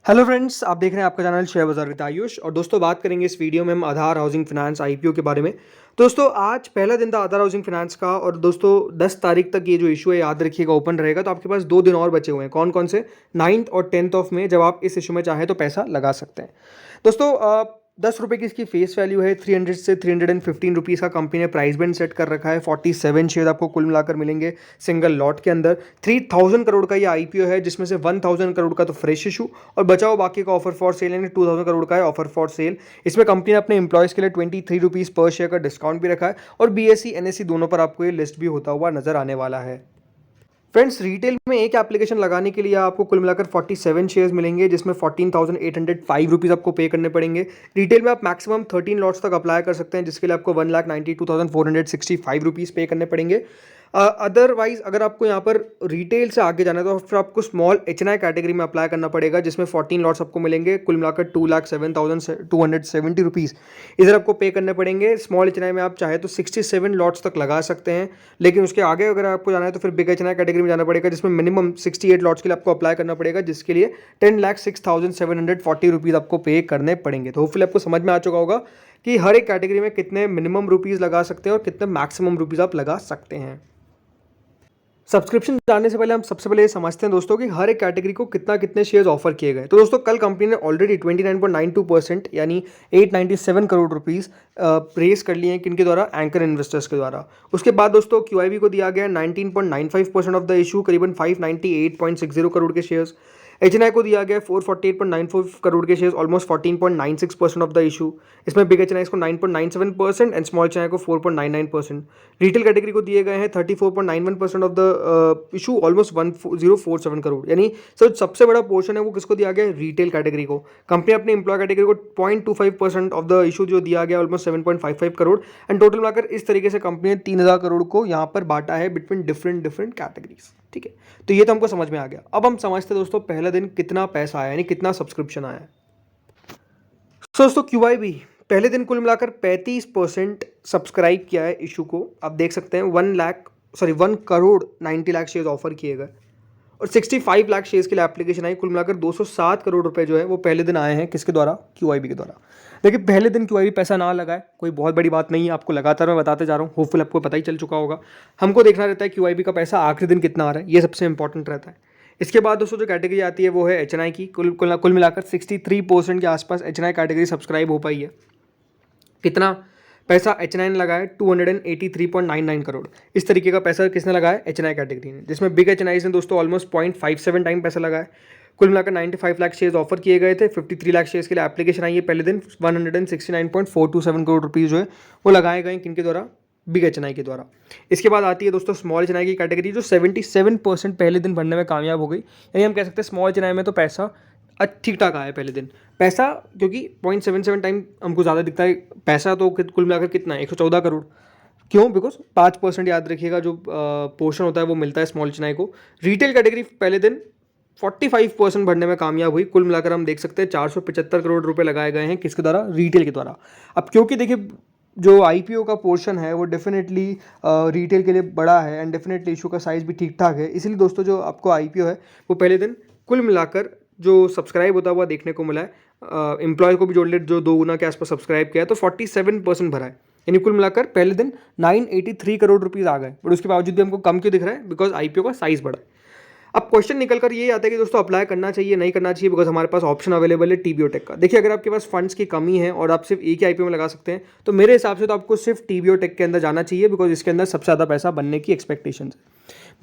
Hello friends, आप देख रहे हैं आपका चैनल शेयर बाजार विद आयुष। और दोस्तों, बात करेंगे इस वीडियो में हम आधार हाउसिंग फाइनेंस आईपीओ के बारे में। दोस्तों, आज पहला दिन था आधार हाउसिंग फाइनेंस का और दोस्तों 10 तारीख तक ये जो इशू है याद रखिएगा ओपन रहेगा। तो आपके पास 2 दिन और बचे हुए हैं। कौन कौन से? 9th और 10th ऑफ में, जब आप इस इशू में चाहें तो पैसा लगा सकते हैं। दोस्तों, 10 रुपये की इसकी फेस वैल्यू है। 300 से 315 रुपीज़ का कंपनी ने प्राइस बैंड सेट कर रखा है। 47 शेयर आपको कुल मिलाकर मिलेंगे सिंगल लॉट के अंदर। 3000 करोड़ का ये आईपीओ है, जिसमें से 1000 करोड़ का तो फ्रेश इशू और बचा हुआ बाकी का ऑफर फॉर सेल, यानी 2000 करोड़ का है ऑफर फॉर सेल। इसमें कंपनी ने अपने एम्प्लॉयज़ के लिए 23 रुपीज़ पर शेयर का डिस्काउंट भी रखा है और बीएसई एनएसई दोनों पर आपको ये लिस्ट भी होता हुआ नजर आने वाला है। फ्रेंड्स, रिटेल में एक एप्लीकेशन लगाने के लिए आपको कुल मिलाकर 47 शेयर्स मिलेंगे, जिसमें 14,805 रुपीज़ आपको पे करने पड़ेंगे। रिटेल में आप मैक्सिमम 13 लॉट्स तक अप्लाई कर सकते हैं, जिसके लिए आपको 1,92,465 रुपीज़ पे करने पड़ेंगे। अदरवाइज अगर आपको यहाँ पर रिटेल से आगे जाना है तो फिर आपको स्मॉल एचएनआई कैटेगरी में अप्लाई करना पड़ेगा, जिसमें 14 लॉट्स आपको मिलेंगे, कुल मिलाकर 2,07,270 रुपीज़ इधर आपको पे करने पड़ेंगे। स्मॉल एचएनआई में आप चाहे तो 67 लॉट्स तक लगा सकते हैं, लेकिन उसके आगे अगर आपको जाना है तो फिर बिग एचएनआई कैटेगरी में जाना पड़ेगा, जिसमें मिनिमम 68 लॉट्स के लिए आपको अप्लाई करना पड़ेगा, जिसके लिए 10,06,740 रुपीज़ आपको पे करने पड़ेंगे। तो होपफुली आपको समझ में आ चुका होगा कि हर एक कैटेगरी में कितने मिनिमम रुपीज़ लगा सकते हैं और कितने मैक्सिमम रुपीज़ आप लगा सकते हैं। सब्सक्रिप्शन जानने से पहले हम सबसे पहले ये समझते हैं दोस्तों कि हर एक कैटेगरी को कितने शेयर्स ऑफर किए गए। तो दोस्तों, कल कंपनी ने ऑलरेडी 29.92% यानी 897 करोड़ रुपीज़ रेस कर लिए हैं किनके द्वारा? एंकर इन्वेस्टर्स के द्वारा। उसके बाद दोस्तों क्यूआईबी को दिया गया 19.95% ऑफ द इशू, करीबन 598.60 करोड़ के शेयर्स। एचएनआई को दिया गया 448.94 करोड़ के shares, almost 14.96% of the issue. इसमें बिग एचएनआई को 9.97% एंड स्मॉल एचएनआई को 4.99%। रिटेल कैटेगरी को दिए गए हैं 34.91% of the issue, almost 1047 crore. यानी सर सबसे बड़ा पोर्शन है वो किसको दिया गया है? रिटेल कैटेगरी को। कंपनी अपने एम्प्लॉय कैटेगरी को 0.25% ऑफ द इशू जो दिया गया, ऑलमोस्ट 7.55 करोड़। एंड टोटल मिलाकर इस तरीके से कंपनी ने 3000 करोड़ को यहाँ पर बांटा है बिटवीन डिफरेंट कैटेगरीज। ठीक है, तो ये तो हमको समझ में आ गया। अब हम समझते हैं दोस्तों पहले दिन कितना पैसा आया, यानी कितना सब्सक्रिप्शन आया। दोस्तों, क्यूआईबी पहले दिन कुल मिलाकर 35% सब्सक्राइब किया है इशू को। आप देख सकते हैं 1 करोड़ 90 लाख शेयर्स ऑफर किए गए और 65 लाख शेयर्स के लिए एप्लीकेशन आई। कुल मिलाकर 207 करोड़ रुपए जो है वो पहले दिन आए हैं किसके द्वारा? क्यूआईबी के द्वारा। देखिए, पहले दिन क्यूआईबी पैसा ना लगाए कोई बहुत बड़ी बात नहीं है, आपको लगातार मैं बताते जा रहा हूँ, होपफुल आपको पता ही चल चुका होगा। हमको देखना रहता है क्यूआईबी का पैसा आखिरी दिन कितना आ रहा है, ये सबसे इंपॉर्टेंट रहता है। इसके बाद दोस्तों जो कैटेगरी आती है वो है एचएनआई की। कुल मिलाकर 63% के आसपास एचएनआई कैटेगरी सब्सक्राइब हो पाई है। कितना पैसा एचएनआई ने लगाया? 283.99 करोड़। इस तरीके का पैसा किसने लगाया? एचएनआई कैटेगरी ने, जिसमें बिग एचएनआई ने दोस्तों ऑलमोस्ट 0.57 टाइम पैसा लगाया। कुल मिलाकर 95 लाख शेयर्स ऑफर किए गए थे। 53 लाख शेयर्स के लिए एप्लीकेशन आई है पहले दिन। 169.427 करोड़ रुपीज़ जो है वो लगाए गए किनके द्वारा? बिग एचएनआई के द्वारा। इसके बाद आती है दोस्तों स्मॉल एचएनआई की कैटेगरी, जो 77% पहले दिन भरने में कामयाब हो गई। यानी हम कह सकते हैं स्मॉल एचएनआई में तो पैसा ठीक ठाक आया पहले दिन पैसा, क्योंकि 0.77 टाइम हमको ज़्यादा दिखता है पैसा। तो कुल मिलाकर कितना है? 114 करोड़। क्यों? बिकॉज 5% याद रखिएगा जो पोर्शन होता है वो मिलता है स्मॉल एचएनआई को। रिटेल कैटेगरी पहले दिन 45% भरने में कामयाब हुई। कुल मिलाकर हम देख सकते हैं 475 करोड़ रुपए लगाए गए हैं किसके द्वारा? रिटेल के द्वारा। अब क्योंकि देखिए जो आईपीओ का पोर्शन है वो डेफिनेटली रिटेल के लिए बड़ा है एंड डेफिनेटली इशू का साइज़ भी ठीक ठाक है, इसलिए दोस्तों जो आपको आईपीओ है वो पहले दिन कुल मिलाकर जो सब्सक्राइब होता हुआ देखने को मिला है। एम्प्लॉय को भी जोड़ ले जो 2 गुना के आसपास सब्सक्राइब किया है, तो 47% भरा है। यानी कुल मिलाकर पहले दिन 983 करोड़ रुपीज़ आ गए। बट उसके बावजूद भी हमको कम क्यों दिख रहा है? बिकॉज आईपीओ का साइज़ बड़ा है। अब क्वेश्चन निकल कर ये आता है कि दोस्तों अप्लाई करना चाहिए नहीं करना चाहिए, बिकॉज हमारे पास ऑप्शन अवेलेबल है टीबीओ टेक का। देखिए, अगर आपके पास फंड्स की कमी है और आप सिर्फ एक ही आईपीओ में लगा सकते हैं, तो मेरे हिसाब से तो आपको सिर्फ टीबीओ टेक के अंदर जाना चाहिए, बिकॉज इसके अंदर सबसे ज़्यादा पैसा बनने की एक्सपेक्टेशन है।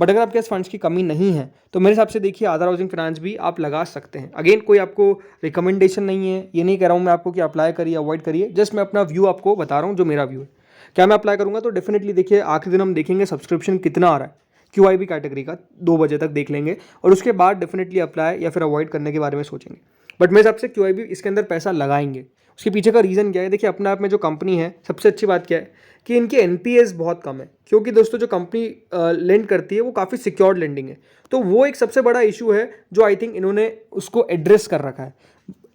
बट अगर आपके पास फंड्स की कमी नहीं है तो मेरे हिसाब से देखिए आधार हाउसिंग फाइनेंस भी आप लगा सकते हैं। अगेन कोई आपको रिकमेंडेशन नहीं है, ये नहीं कह रहा हूँ मैं आपको कि अप्लाई करिए अवॉइड करिए, जस्ट मैं अपना व्यू आपको बता रहा हूँ जो मेरा व्यू है। क्या मैं अप्लाई करूँगा? तो डेफिनेटली देखिए आखिरी दिन हम देखेंगे सब्सक्रिप्शन कितना आ रहा है क्यूआईबी कैटेगरी का, 2 बजे तक देख लेंगे और उसके बाद डेफिनेटली अप्लाई या फिर अवॉइड करने के बारे में सोचेंगे। बट मेरे हिसाब से क्यूआईबी इसके अंदर पैसा लगाएंगे। उसके पीछे का रीज़न क्या है? देखिए, अपने आप में जो कंपनी है सबसे अच्छी बात क्या है कि इनकी एनपीएस बहुत कम है, क्योंकि दोस्तों जो कंपनी लेंड करती है वो काफ़ी सिक्योर्ड लेंडिंग है। तो वो एक सबसे बड़ा इशू है जो आई थिंक इन्होंने उसको एड्रेस कर रखा है।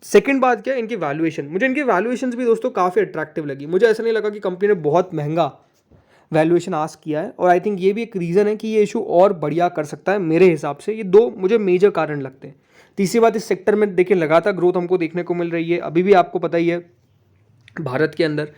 सेकंड बात क्या है? इनकी वैल्यूएशन। मुझे इनकी वैल्यूएशंस भी दोस्तों काफ़ी अट्रैक्टिव लगी। मुझे ऐसा नहीं लगा कि कंपनी ने बहुत महंगा वैल्यूएशन आस्क किया है, और आई थिंक ये भी एक रीज़न है कि ये इशू और बढ़िया कर सकता है मेरे हिसाब से। ये दो मुझे मेजर कारण लगते हैं। तीसरी बात, इस सेक्टर में देखिए लगातार ग्रोथ हमको देखने को मिल रही है। अभी भी आपको पता ही है भारत के अंदर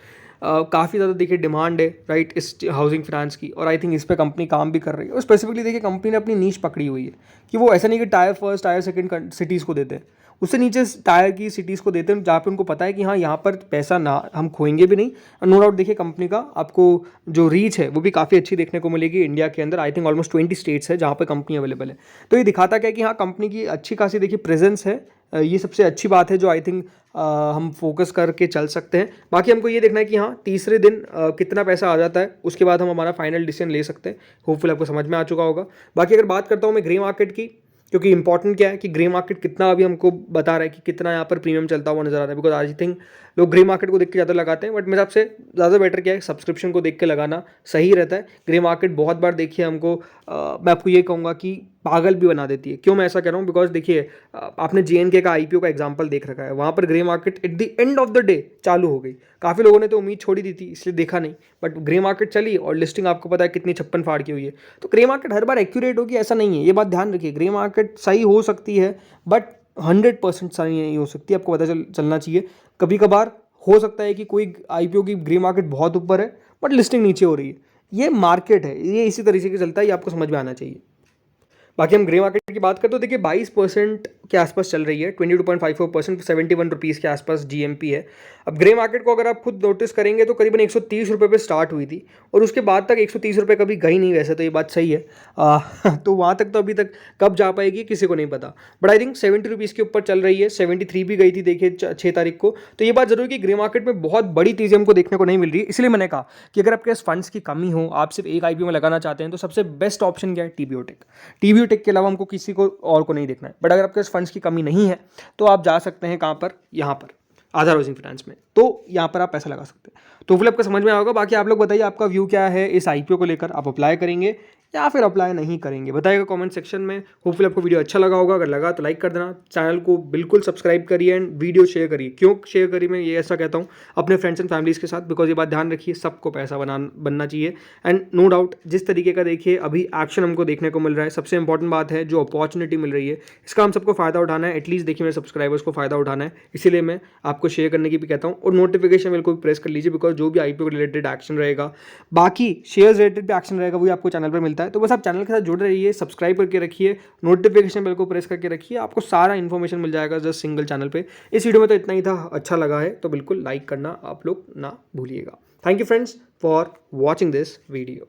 काफ़ी ज़्यादा देखिए डिमांड है राइट इस हाउसिंग फाइनेंस की, और आई थिंक इस पे कंपनी काम भी कर रही है। और स्पेसिफिकली देखिए कंपनी ने अपनी नीश पकड़ी हुई है कि वो ऐसा नहीं कि tyre first tier second cities को देते हैं, उससे नीचे टायर की सिटीज़ को देते हैं जहाँ पे उनको पता है कि हाँ यहाँ पर पैसा ना हम खोएंगे भी नहीं। नो डाउट देखिए कंपनी का आपको जो रीच है वो भी काफ़ी अच्छी देखने को मिलेगी इंडिया के अंदर। आई थिंक ऑलमोस्ट 20 स्टेट्स है जहाँ पर कंपनी अवेलेबल है। तो ये दिखाता क्या है कि हाँ कंपनी की अच्छी खासी देखिए प्रेजेंस है। ये सबसे अच्छी बात है जो आई थिंक हम फोकस करके चल सकते हैं। बाकी हमको ये देखना है कि हाँ तीसरे दिन कितना पैसा आ जाता है, उसके बाद हम हमारा फाइनल डिसीजन ले सकते हैं। होपफुल आपको समझ में आ चुका होगा। बाकी अगर बात करता हूँ मैं ग्रे मार्केट की, क्योंकि इंपॉर्टेंट क्या है कि ग्रे मार्केट कितना अभी हमको बता रहा है कि कितना यहाँ पर प्रीमियम चलता हुआ नजर आ रहा है। बिकॉज आई थिंक लोग ग्रे मार्केट को देख के ज़्यादा लगाते हैं, बट मेरे हिसाब से ज़्यादा बेटर क्या है सब्सक्रिप्शन को देख के लगाना सही रहता है। ग्रे मार्केट बहुत बार देखिए हमको मैं आपको ये कहूँगा कि पागल भी बना देती है। क्यों मैं ऐसा कह रहा हूँ, बिकॉज देखिए आपने JNK का IPO का एग्जाम्पल देख रखा है, वहाँ पर grey market at the end of the day चालू हो गई। काफ़ी लोगों ने तो उम्मीद छोड़ी दी थी इसलिए देखा नहीं, बट ग्रे मार्केट चली और लिस्टिंग आपको पता है कितनी 56 फाड़ की हुई है। तो ग्रे मार्केट हर बार एक्यूरेट होगी ऐसा नहीं है, ये बात ध्यान रखिए। ग्रे मार्केट सही हो सकती है बट 100% सही नहीं हो सकती, आपको पता चलना चाहिए। कभी कभार हो सकता है कि कोई IPO की ग्रे मार्केट बहुत ऊपर है बट लिस्टिंग नीचे हो रही है। ये मार्केट है, ये इसी तरीके से चलता है, ये आपको समझ में आना चाहिए। बाकी हम ग्रे मार्केट की बात करते तो देखिए 22% के आसपास चल रही है, 22.54%, 71 रुपीज़ के आसपास GMP है। अब ग्रे मार्केट को अगर आप खुद नोटिस करेंगे तो करीबन 130 रुपये पे स्टार्ट हुई थी और उसके बाद तक 130 रुपये कभी गई नहीं। वैसे तो ये बात सही है तो वहाँ तक तो अभी तक कब जा पाएगी किसी को नहीं पता, बट आई थिंक 70 रुपीज़ के ऊपर चल रही है। 73 भी गई थी देखिए 6 तारीख को। तो ये बात जरूर कि ग्रे मार्केट में बहुत बड़ी चीज़ें हमको देखने को नहीं मिल रही है। इसलिए मैंने कहा कि अगर आपके पास फंड्स की कमी हो, आप सिर्फ एक IPO में लगाना चाहते हैं, तो सबसे बेस्ट ऑप्शन क्या है, TBO टेक। TBO टेक के अलावा हमको किसी को और को नहीं देखना है। बट अगर आपके पास फंड्स की कमी नहीं है तो आप जा सकते हैं कहाँ पर, यहाँ पर आधार हाउसिंग फाइनेंस में, तो यहाँ पर आप पैसा लगा सकते हैं। तो फिर आपको समझ में आएगा। बाकी आप लोग बताइए आपका व्यू क्या है इस IPO को लेकर, आप अप्लाई करेंगे या फिर अप्लाई नहीं करेंगे, बताइएगा कमेंट सेक्शन में। होपफुली आपको वीडियो अच्छा लगा होगा, अगर लगा तो लाइक कर देना, चैनल को बिल्कुल सब्सक्राइब करिए एंड वीडियो शेयर करिए। क्यों शेयर करिए, मैं ये ऐसा कहता हूँ अपने फ्रेंड्स एंड फैमिलीज़ के साथ, बिकॉज ये बात ध्यान रखिए सबको पैसा बनना चाहिए। एंड नो डाउट जिस तरीके का देखिए अभी एक्शन हमको देखने को मिल रहा है, सबसे इंपॉर्टेंट बात है जो अपॉर्चुनिटी मिल रही है इसका हम सबको फ़ायदा उठाना है। एटलीस्ट देखिए मेरे सब्सक्राइबर्स को फ़ायदा उठाना है, इसीलिए मैं आपको शेयर करने की भी कहता हूँ। और नोटिफिकेशन बेल को भी प्रेस कर लीजिए, बिकॉज जो भी IPO रिलेटेड एक्शन रहेगा, बाकी शेयर्स रिलेटेड भी एक्शन रहेगा, वो आपको चैनल पर मिलता है। तो बस आप चैनल के साथ जुड़ रहिए, सब्सक्राइब करके रखिए, नोटिफिकेशन बेल को प्रेस करके रखिए, आपको सारा इन्फॉर्मेशन मिल जाएगा जस्ट सिंगल चैनल पे। इस वीडियो में तो इतना ही था, अच्छा लगा है तो बिल्कुल लाइक करना आप लोग ना भूलिएगा। Thank you friends for watching this video.